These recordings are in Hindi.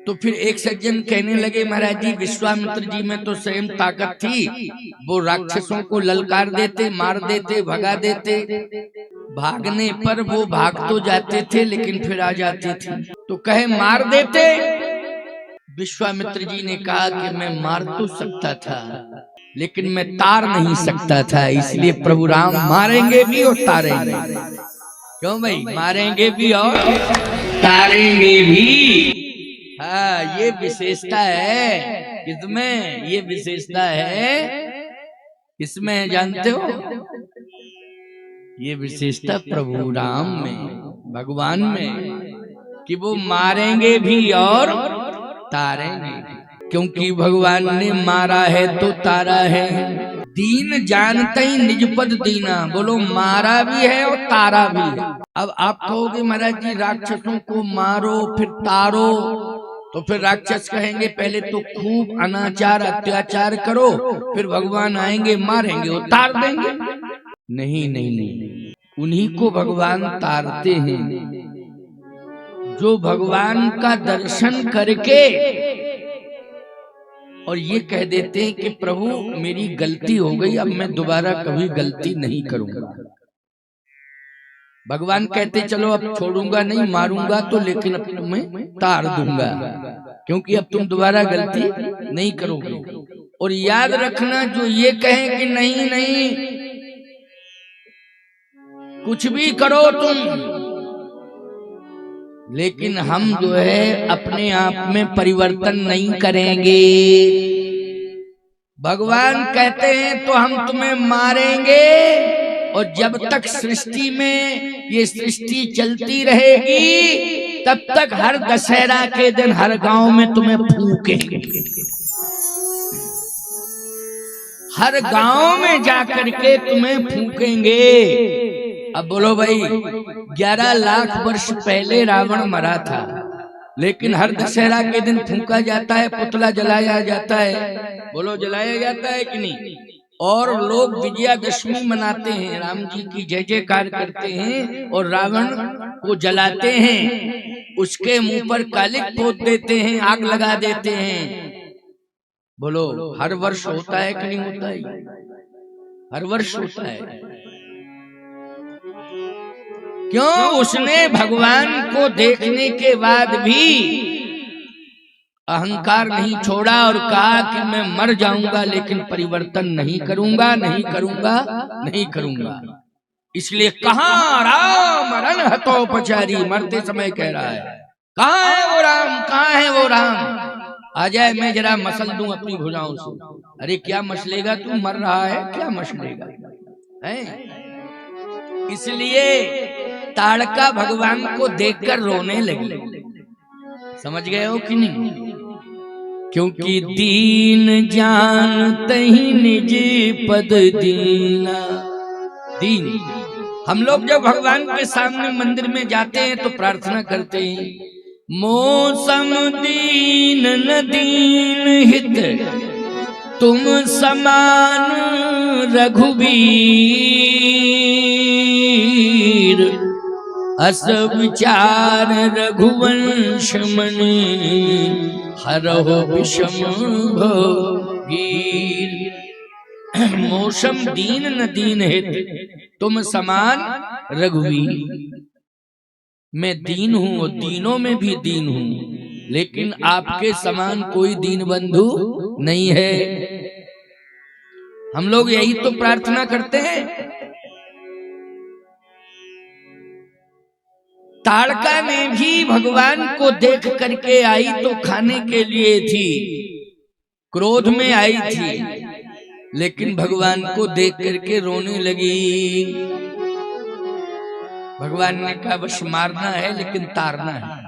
तो फिर एक सज्जन कहने लगे, महाराज जी विश्वामित्र जी में तो स्वयं ताकत थी, वो राक्षसों को ललकार देते, मार देते, भगा देते, भागने पर वो भाग तो जाते थे लेकिन फिर आ जाते थे। तो कहे मार देते। विश्वामित्र जी ने कहा कि मैं मार तो सकता था लेकिन मैं तार नहीं सकता था, इसलिए प्रभु राम मारेंगे भी और तारेंगे। क्यों भाई, मारेंगे भी और तारेंगे भी। हाँ, ये विशेषता है किसमें, ये विशेषता है किसमें जानते हो? ये विशेषता प्रभु राम में, भगवान में, कि वो मारेंगे भी और तारेंगे भी। क्योंकि भगवान ने मारा है तो तारा है। दीन जानते ही निज पद दीना, बोलो मारा भी है और तारा भी है। अब आप कहोगे महाराज जी राक्षसों को मारो फिर तारो, तो फिर राक्षस कहेंगे पहले तो खूब अनाचार अत्याचार करो, फिर भगवान आएंगे मारेंगे और तार देंगे। नहीं नहीं नहीं, उन्हीं को भगवान तारते हैं जो भगवान का दर्शन करके और ये कह देते हैं कि प्रभु मेरी गलती हो गई, अब मैं दोबारा कभी गलती नहीं करूंगा। भगवान कहते चलो अब छोड़ूंगा नहीं, मारूंगा तो, लेकिन अब तुम्हें तार दूंगा क्योंकि अब तुम दोबारा गलती नहीं करोगे। और याद रखना, जो ये कहें कि नहीं नहीं कुछ भी करो तुम, लेकिन हम जो है अपने आप में परिवर्तन नहीं करेंगे। भगवान कहते हैं तो हम तुम्हें मारेंगे, और जब तक सृष्टि में ये सृष्टि चलती रहेगी तब तक हर दशहरा के दिन हर गांव में तुम्हें फूकेंगे। हर गांव में जाकर के तुम्हें फूकेंगे। अब बोलो भाई, 11 लाख वर्ष पहले रावण मरा था, लेकिन हर दशहरा के दिन फूंका जाता है, पुतला जलाया जाता है। बोलो जलाया जाता है कि नहीं? और लोग विजयादशमी मनाते हैं, राम जी की जय जयकार करते हैं और रावण को जलाते हैं, उसके मुंह पर कालिक पोत देते हैं, आग लगा देते हैं। बोलो हर वर्ष होता है कि नहीं होता है? हर वर्ष होता है। क्यों? उसने भगवान को देखने के बाद भी अहंकार नहीं छोड़ा और कहा कि मैं मर जाऊंगा लेकिन परिवर्तन नहीं करूंगा, नहीं करूंगा, नहीं करूंगा। इसलिए कहाँ राम रण हतोपचारी, मरते समय कह रहा है कहाँ है वो राम, कहाँ है वो राम, आ जाए मैं जरा मसल दूं अपनी भुजाओं से। अरे क्या मसलेगा, तू मर रहा है, क्या मसलेगा है? इसलिए ताड़का भगवान को देखकर रोने लगी। समझ गए हो कि नहीं? क्योंकि दीन जानते ही निज पद दीना। दीन, हम लोग जब भगवान के सामने मंदिर में जाते हैं तो प्रार्थना करते हैं, मौसम दीन न दीन हित तुम समान रघुबीर, अस विचार रघुवंश मणि हरहो विषम भोगीर। मौसम दीन न दीन हित तुम समान रघुवीर। मैं दीन हूं और दीनों में भी दीन हूं, लेकिन आपके समान कोई दीन बंधु नहीं है। हम लोग यही तो प्रार्थना करते हैं। ताड़का ने भी भगवान को देख करके आई तो खाने के लिए थी, क्रोध में आई थी, लेकिन भगवान को देख करके रोने लगी। भगवान ने कहा बस मारना है लेकिन तारना है।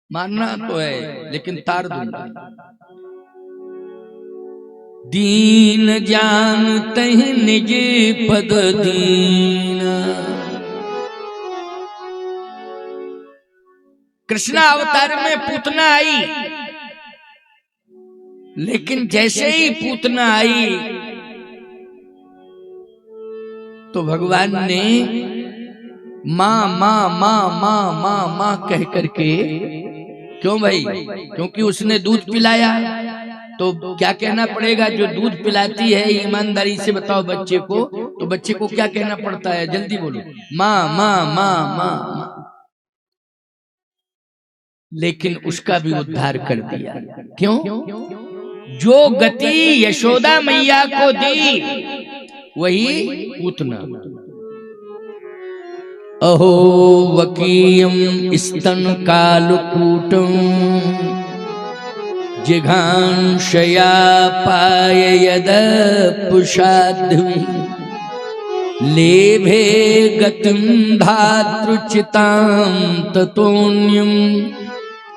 मारना तो है लेकिन तार दूंगा। दीन जानते ही निज पद दीना। कृष्णा अवतार में पूतना आई, लेकिन जैसे ही पूतना आई तो भगवान ने माँ माँ माँ माँ माँ माँ कह करके क्यों भाई? क्योंकि उसने दूध पिलाया। तो क्या कहना पड़ेगा? जो दूध पिलाती है, ईमानदारी से बताओ बच्चे को, तो बच्चे को क्या कहना पड़ता है? जल्दी बोलो, माँ माँ माँ माँ माँ। लेकिन उसका भी उद्धार कर दिया। क्यों? जो गति यशोदा मैया को दी वही पूतना। अहो वकीयम स्तन कालकूटम जिघांशया पाय यदपुषाध्वी लेभे गतिं धातृचितां ततोन्यं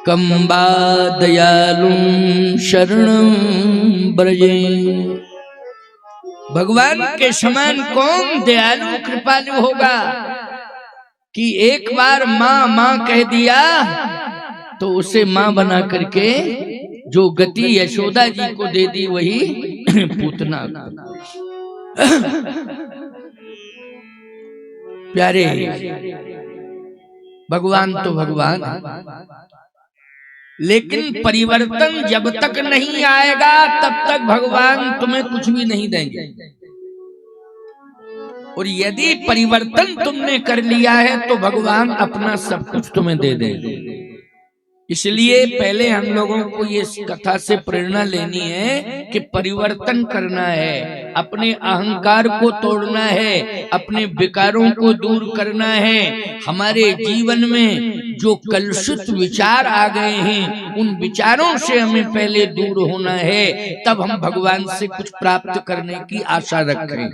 कंबा दयालुं शरणं ब्रजे। भगवान के समान कौन दयालु कृपालु होगा कि एक बार माँ माँ कह दिया तो उसे माँ बना करके जो गति यशोदा जी को दे दी वही पूतना। प्यारे, भगवान तो भगवान, लेकिन परिवर्तन जब तक नहीं आएगा तब तक भगवान तुम्हें कुछ भी नहीं देंगे। और यदि परिवर्तन तुमने कर लिया है तो भगवान अपना सब कुछ तुम्हें दे देंगे। इसलिए पहले हम लोगों को ये कथा से प्रेरणा लेनी है कि परिवर्तन करना है, अपने अहंकार को तोड़ना है, अपने विकारों को दूर करना है। हमारे जीवन में जो कलुषित विचार आ गए हैं उन विचारों से हमें पहले दूर होना है, तब हम भगवान से कुछ प्राप्त करने की आशा रखें।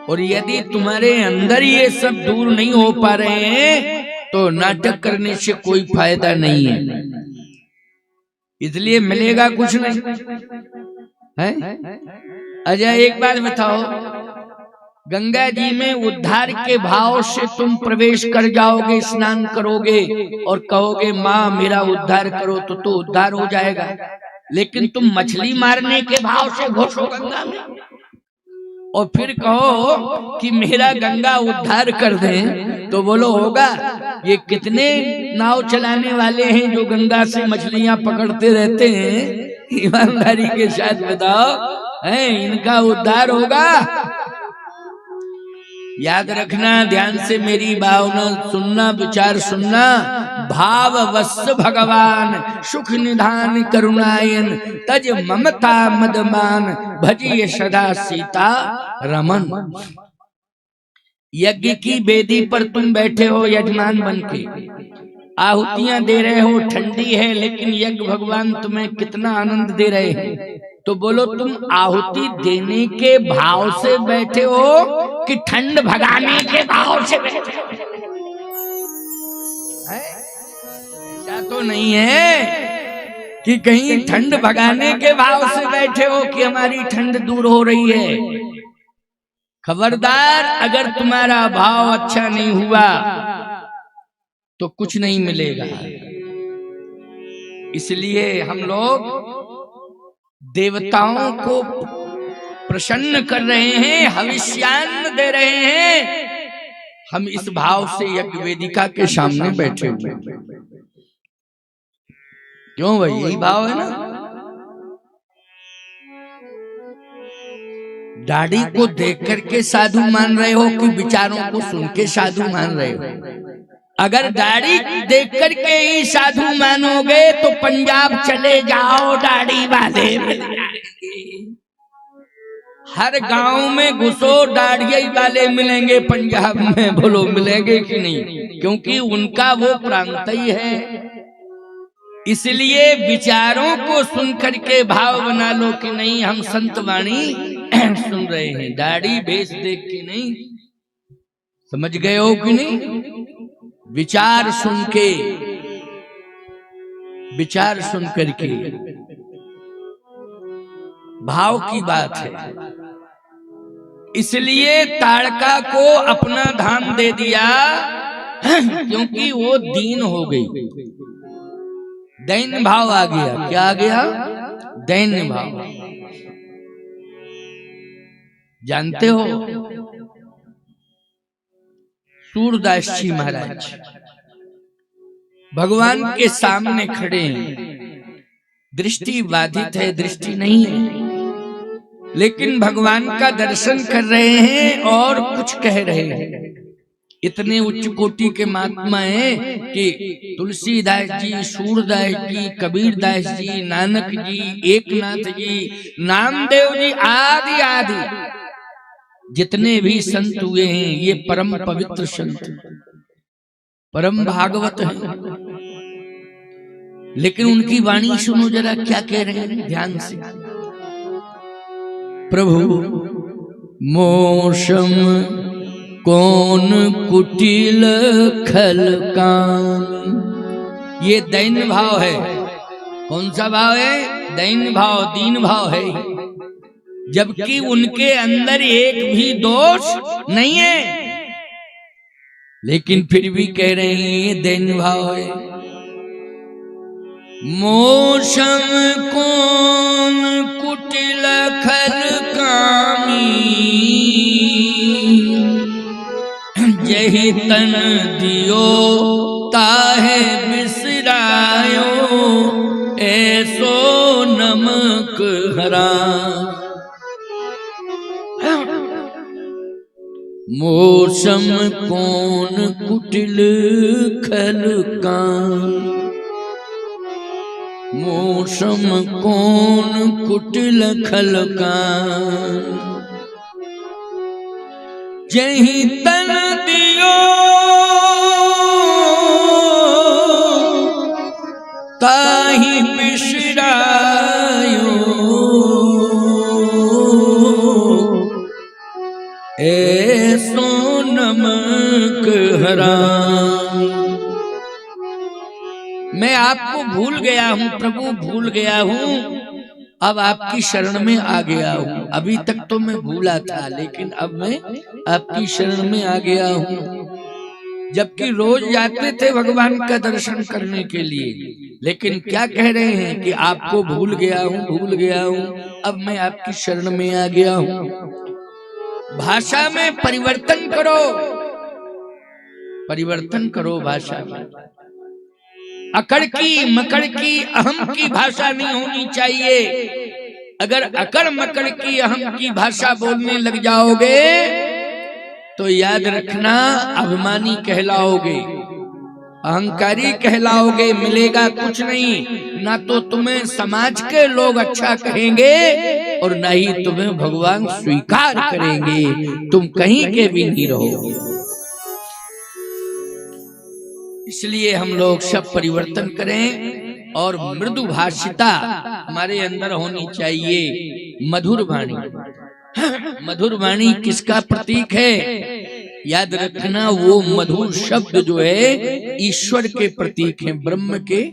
और यदि तुम्हारे अंदर ये सब दूर नहीं हो पा रहे हैं तो नाटक करने से कोई फायदा नहीं है, इसलिए मिलेगा कुछ नहीं है। अजय एक बात बताओ, गंगा जी में उद्धार के भाव से तुम प्रवेश कर जाओगे, स्नान करोगे और कहोगे माँ मेरा उद्धार करो, तो उद्धार हो जाएगा। लेकिन तुम मछली मारने के भाव से घुसो गंगा में और फिर कहो कि मेरा गंगा उद्धार कर दें, तो बोलो होगा? ये कितने नाव चलाने वाले हैं जो गंगा से मछलियां पकड़ते रहते हैं, ईमानदारी के साथ बताओ, है इनका उद्धार होगा? याद रखना, ध्यान से मेरी भावना सुनना, विचार सुनना। भाव वत्स भगवान सुख निधान करुणायन तज ममता मदमान भजिय सदा सीता रमन। यज्ञ की वेदी पर तुम बैठे हो यजमान बनके, आहुतियां दे रहे हो, ठंडी है लेकिन यज्ञ भगवान तुम्हें कितना आनंद दे रहे हैं। तो बोलो तुम आहुति देने के भाव से बैठे हो कि ठंड भगाने के भाव से बैठे हो? ऐसा तो नहीं है कि कहीं ठंड भगाने के भाव से बैठे हो कि हमारी ठंड दूर हो रही है। खबरदार, अगर तुम्हारा भाव अच्छा नहीं हुआ तो कुछ नहीं मिलेगा। इसलिए हम लोग देवताओं को प्रसन्न कर रहे हैं, हविष्यान्न दे रहे हैं, हम इस भाव से यज्ञ वेदिका के सामने बैठे हुए। क्यों भाई? यही भाव है ना। दाढ़ी को देख करके साधु मान रहे हो कि विचारों को सुन के साधु मान रहे हो? अगर दाढ़ी देख करके ही साधु मानोगे तो पंजाब चले जाओ, दाढ़ी वाले मिल जाएंगे। हर गांव में घुसो, दाढ़ी वाले मिलेंगे पंजाब में। बोलो मिलेंगे कि नहीं? क्योंकि उनका वो प्रांत ही है। इसलिए विचारों को सुन करके भाव बना लो कि नहीं हम संत वाणी सुन रहे हैं, दाढ़ी भेष देख के नहीं। समझ गए हो कि नहीं? विचार सुन के, विचार सुन करके, भाव की बात है। इसलिए ताड़का को अपना धाम दे दिया क्योंकि वो दीन हो गई, दैन्य भाव आ गया। क्या आ गया? दैन्य भाव। जानते हो सूरदास जी महाराज भगवान के सामने खड़े हैं, दृष्टि बाधित है, दृष्टि नहीं है, लेकिन भगवान का दर्शन कर रहे हैं और कुछ कह रहे हैं। इतने उच्च कोटि के महात्मा हैं कि तुलसीदास जी, सूरदास जी, कबीरदास जी, नानक जी, एकनाथ जी, नामदेव जी आदि आदि जितने भी संत हुए हैं ये परम पवित्र संत, परम भागवत हैं। लेकिन उनकी वाणी सुनो जरा, क्या कह रहे हैं ध्यान से। प्रभु मोशम कौन कुटिल खल काम, ये दैन्य भाव है। कौन सा भाव है? दैन्य भाव, दीन भाव है, जबकि उनके अंदर एक भी दोष नहीं है, लेकिन फिर भी कह रहे हैं ये दैन्य भाव है। मोशम कौन कुटिल खल कामी, यही तन दियो ताहे बिसरायो, ऐसो नमक हरा। मोशम कौन कुटिल खल काम, मोशम कौन कुटिल खल काम, जही तन दियो ताही बिसरायो, ऐसो नमक हराम। मैं आपको भूल गया हूं प्रभु, भूल गया हूं, अब आपकी शरण में आ गया हूं। अभी तक तो मैं भूला था, लेकिन अब मैं आपकी शरण में आ गया हूं। जबकि रोज जाते थे भगवान का दर्शन करने के लिए, लेकिन क्या कह रहे हैं कि आपको भूल गया हूं, भूल गया हूं, अब मैं आपकी शरण में आ गया हूं। भाषा में परिवर्तन करो, परिवर्तन करो भाषा में। अकड़ की मकड़ की अहम की भाषा नहीं होनी चाहिए। अगर अकड़ मकड़ की अहम की भाषा बोलने लग जाओगे तो याद रखना अभिमानी कहलाओगे, अहंकारी कहलाओगे, मिलेगा कुछ नहीं। ना तो तुम्हें समाज के लोग अच्छा कहेंगे और ना ही तुम्हें भगवान स्वीकार करेंगे, तुम कहीं के भी नहीं रहोगे। इसलिए हम लोग सब परिवर्तन करें और मृदु भाषिता हमारे अंदर होनी चाहिए। मधुर वाणी, मधुर वाणी किसका प्रतीक है? याद रखना, वो मधुर शब्द जो है ईश्वर के प्रतीक है, ब्रह्म के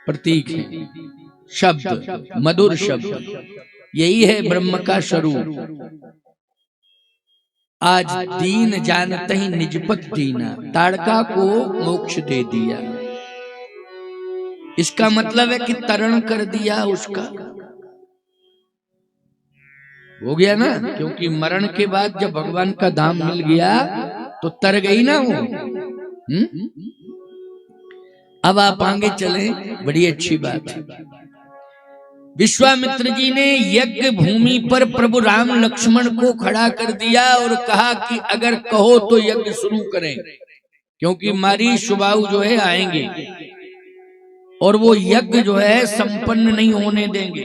प्रतीक है। शब्द, मधुर शब्द, यही है ब्रह्म का स्वरूप। आज दीन जानते ही निजपत दीना, ताड़का को मोक्ष दे दिया। इसका मतलब है कि तरण कर दिया, उसका हो गया ना। क्योंकि मरण के बाद जब भगवान का धाम मिल गया तो तर गई ना वो। अब आप आगे चले, बड़ी अच्छी बात है। विश्वामित्र जी ने यज्ञ भूमि पर प्रभु राम लक्ष्मण को खड़ा कर दिया और कहा कि अगर कहो तो यज्ञ शुरू करें, क्योंकि मारी सुबाहु जो है आएंगे और वो यज्ञ जो है संपन्न नहीं होने देंगे।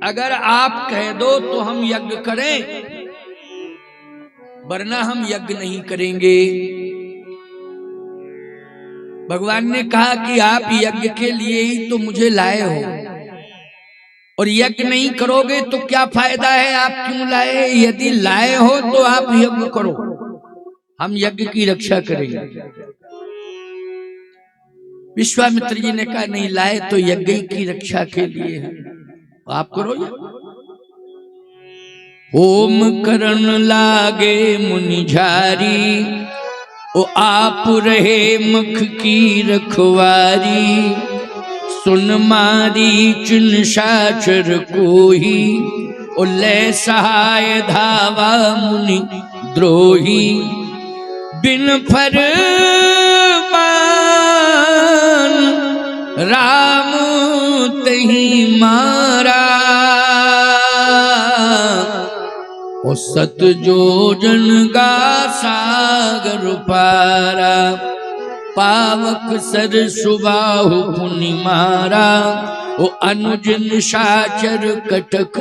अगर आप कह दो तो हम यज्ञ करें, वरना हम यज्ञ नहीं करेंगे। भगवान ने कहा कि आप यज्ञ के लिए ही तो मुझे लाए हो, और यज्ञ नहीं करोगे तो क्या फायदा है, आप क्यों लाए? यदि लाए हो तो आप यज्ञ करो, हम यज्ञ की रक्षा करेंगे। विश्वामित्र जी ने कहा नहीं, लाए तो यज्ञ की रक्षा के लिए है, आप करो। होम करण लागे मुनि झारी, ओ आप रहे मुख की रखवारी। सुन मारी चुन साचर कोही, ओ ले सहाय धावा मुनि द्रोही। बिन फरमान राम तही मारा, ओ सत जोजन का सागर पारा, पावक सर सुबाहु पुनि मारा, ओ अनुज निशाचर कटक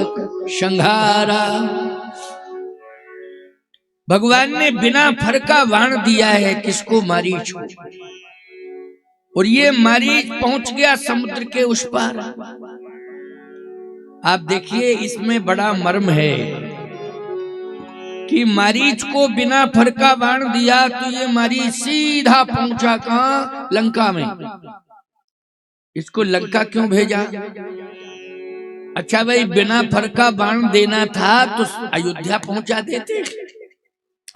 संहारा। भगवान ने बिना फर का बाण दिया है किसको? मारीच को। और ये मारीच पहुंच गया समुद्र के उस पार। आप देखिए इसमें बड़ा मर्म है कि मारीच को बिना फर का बाण दिया तो ये मारीच सीधा पहुंचा कहां? लंका में। इसको लंका क्यों भेजा? अच्छा भाई, बिना फर का बाण देना था तो अयोध्या पहुंचा देते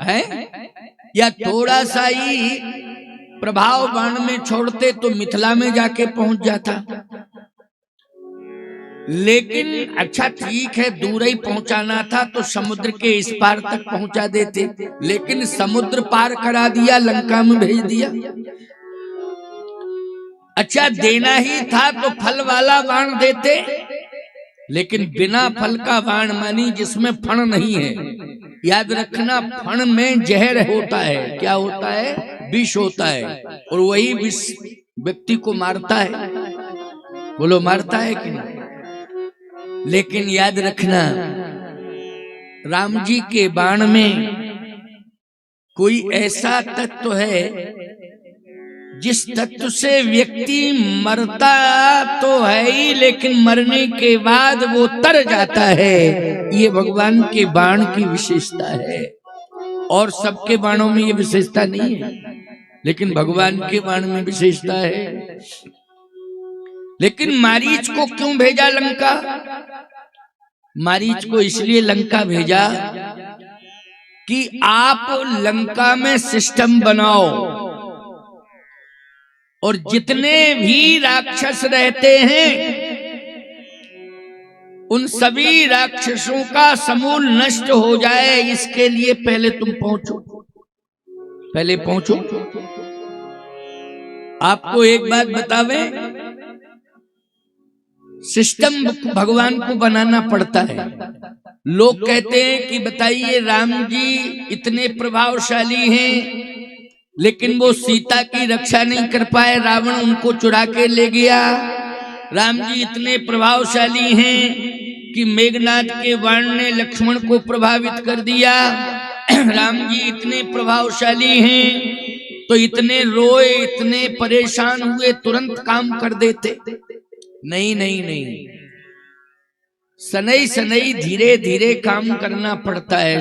हैं, या थोड़ा सा ही प्रभाव बाण में छोड़ते तो मिथिला में जाके पहुंच जाता। लेकिन अच्छा ठीक है, दूर ही पहुंचाना था तो समुद्र के इस पार तक पहुंचा देते, लेकिन समुद्र पार करा दिया, लंका में भेज दिया। अच्छा देना ही था तो फल वाला बाण देते, लेकिन बिना फल का बाण मानी जिसमें फण नहीं है। याद रखना, फण में जहर होता है। क्या होता है? विष होता है, और वही विष व्यक्ति को मारता है। बोलो मारता है कि नहीं? लेकिन याद रखना, राम जी के बाण में कोई ऐसा तत्व है जिस तत्व से व्यक्ति मरता तो है ही, लेकिन मरने के बाद वो तर जाता है। ये भगवान के बाण की विशेषता है, और सबके बाणों में ये विशेषता नहीं है, लेकिन भगवान के बाण में विशेषता है। लेकिन मारीच को क्यों भेजा लंका? मारीच को इसलिए लंका भेजा कि आप लंका में सिस्टम बनाओ, और जितने भी राक्षस रहते हैं उन सभी राक्षसों का समूल नष्ट हो जाए, इसके लिए पहले तुम पहुंचो, पहले पहुंचो। आपको एक बात बतावे, सिस्टम भगवान को बनाना पड़ता है। लोग कहते हैं कि बताइए, राम जी इतने प्रभावशाली हैं, लेकिन वो सीता की रक्षा नहीं कर पाए, रावण उनको चुरा के ले गया। राम जी इतने प्रभावशाली हैं कि मेघनाद के बाण ने लक्ष्मण को प्रभावित कर दिया। राम जी इतने प्रभावशाली हैं तो इतने रोए, इतने परेशान हुए, तुरंत काम कर देते। नहीं नहीं नहीं, सनई सनई धीरे धीरे काम करना पड़ता है।